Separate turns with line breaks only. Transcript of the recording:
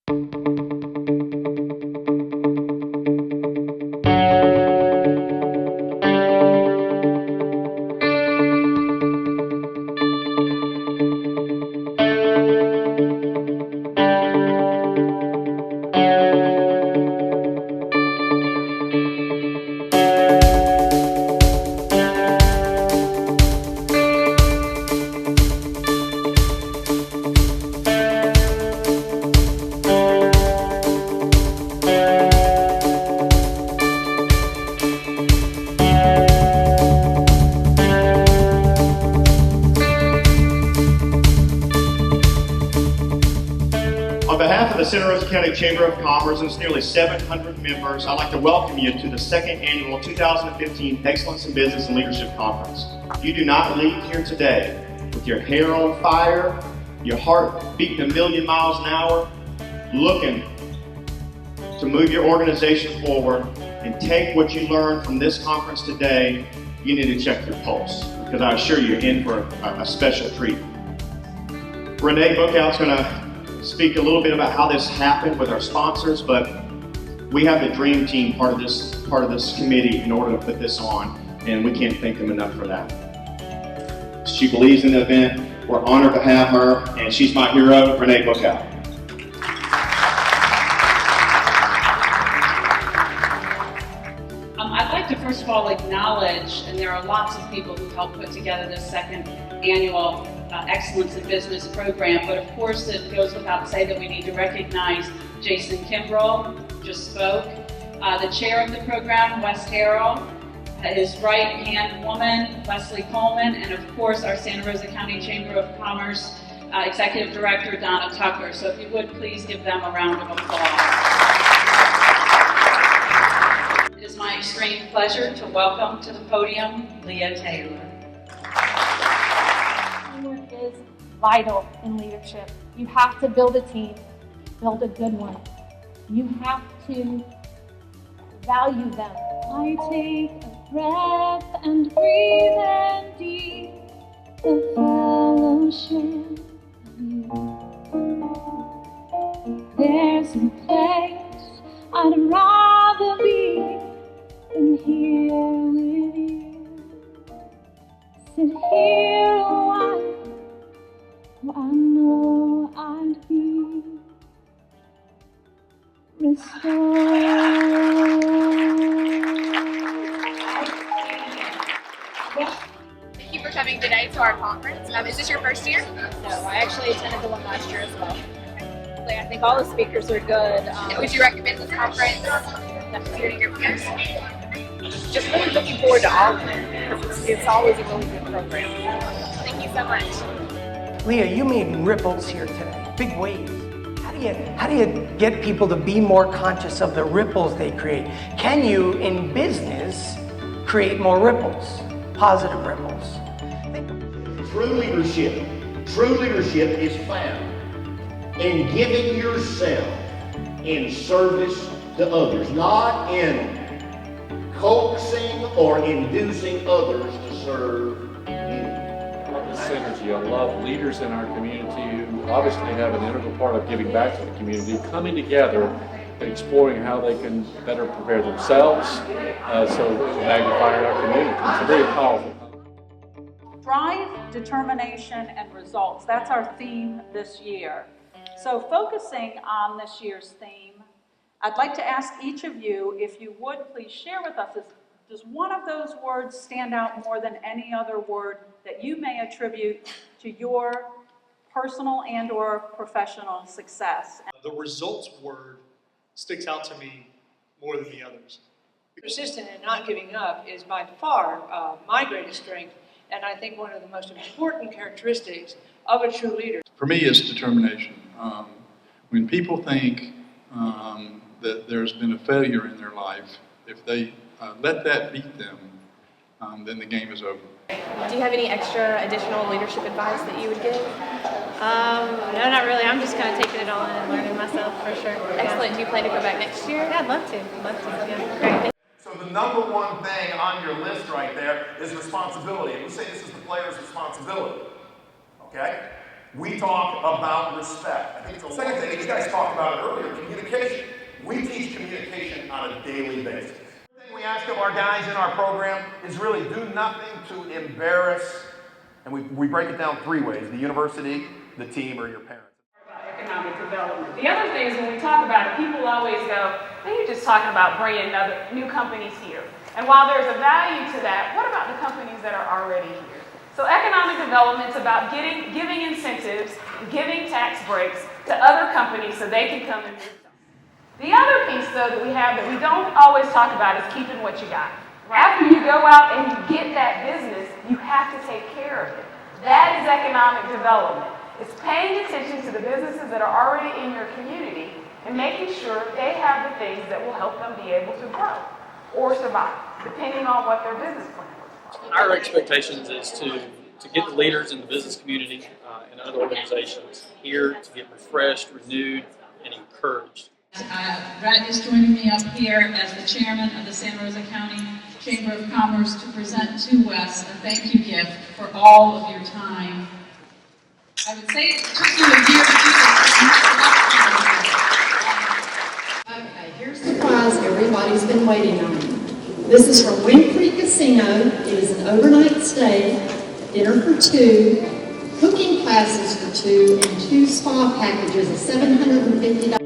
On behalf of the Santa Rosa County Chamber of Commerce and its nearly 700 members, I'd like to welcome you to the second annual 2015 Excellence in Business and Leadership Conference. If you do not leave here today with your hair on fire, your heart beating a million miles an hour, looking to move your organization forward and take what you learned from this conference today, you need to check your pulse, because I assure you, you're in for a special treat. Renee Bookout's going to speak a little bit about how this happened with our sponsors, but we have the dream team part of this committee in order to put this on, and we can't thank them enough for that. She believes in the event. We're honored to have her, and she's my hero, Renee Bookout.
I'd like to first of all acknowledge, and there are lots of people who helped put together this second annual Excellence in Business program, but of course it goes without saying that we need to recognize Jason Kimbrell, just spoke, the chair of the program, Wes Harrell, his right-hand woman, Leslie Coleman, and of course our Santa Rosa County Chamber of Commerce Executive Director, Donna Tucker. So if you would please give them a round of applause. It is my extreme pleasure to welcome to the podium Leah Taylor.
Teamwork is vital in leadership. You have to build a team, build a good one. You have to value them. I take a breath and breathe in deep the fellowship of you. There's no place I'd rather be than here with you. Sit here a while, I know I'd be restored.
Thank you for coming today to our conference. Is this your first year?
No, I actually attended the one last year as well. I think all the speakers are good.
Would you recommend this conference to your peers?
Just really looking forward to all of it. It's always a really good program.
Thank you so much.
Leah, you made ripples here today, big waves. How do you get people to be more conscious of the ripples they create? Can you, in business, create more ripples, positive ripples?
True leadership is found in giving yourself in service to others, not in coaxing or inducing others to serve you.
Synergy. I love leaders in our community who obviously have an integral part of giving back to the community, coming together and exploring how they can better prepare themselves so it will magnify our community. It's a very powerful.
Drive, determination, and results. That's our theme this year. So focusing on this year's theme, I'd like to ask each of you, if you would please share with us, does one of those words stand out more than any other word that you may attribute to your personal and or professional success?
The results word sticks out to me more than the others.
Persistent and not giving up is by far my greatest strength, and I think one of the most important characteristics of a true leader.
For me, it's determination. When people think that there's been a failure in their life, if they let that beat them, then the game is over.
Do you have any extra additional leadership advice that you would give?
No, not really. I'm just kind of taking it all in and learning myself for sure.
Excellent. Do you plan to go back next year?
Yeah, I'd love to. Yeah. Great.
So the number one thing on your list right there is responsibility. And we say this is the player's responsibility. Okay? We talk about respect. I think the second thing, you guys talked about it earlier, communication. We teach communication on a daily basis. The thing we ask of our guys in our program is really do nothing to embarrass, and we break it down 3 ways: the university, the team, or your parents.
Economic development. The other thing is when we talk about it, people always go, "Hey, you're just talking about bringing new companies here." And while there's a value to that, what about the companies that are already here? So economic development is about giving incentives, giving tax breaks to other companies so they can come and move. The other piece, though, that we have that we don't always talk about is keeping what you got. After you go out and you get that business, you have to take care of it. That is economic development. It's paying attention to the businesses that are already in your community and making sure they have the things that will help them be able to grow or survive, depending on what their business plan is.
Our expectations is to get the leaders in the business community and other organizations here to get refreshed, renewed, and encouraged.
Brett is joining me up here as the chairman of the Santa Rosa County Chamber of Commerce to present to Wes a thank you gift for all of your time. I would say it took you a year to do this.
Okay, here's the prize everybody's been waiting on. This is from Wind Creek Casino. It is an overnight stay, dinner for 2, cooking classes for 2, and 2 spa packages of $750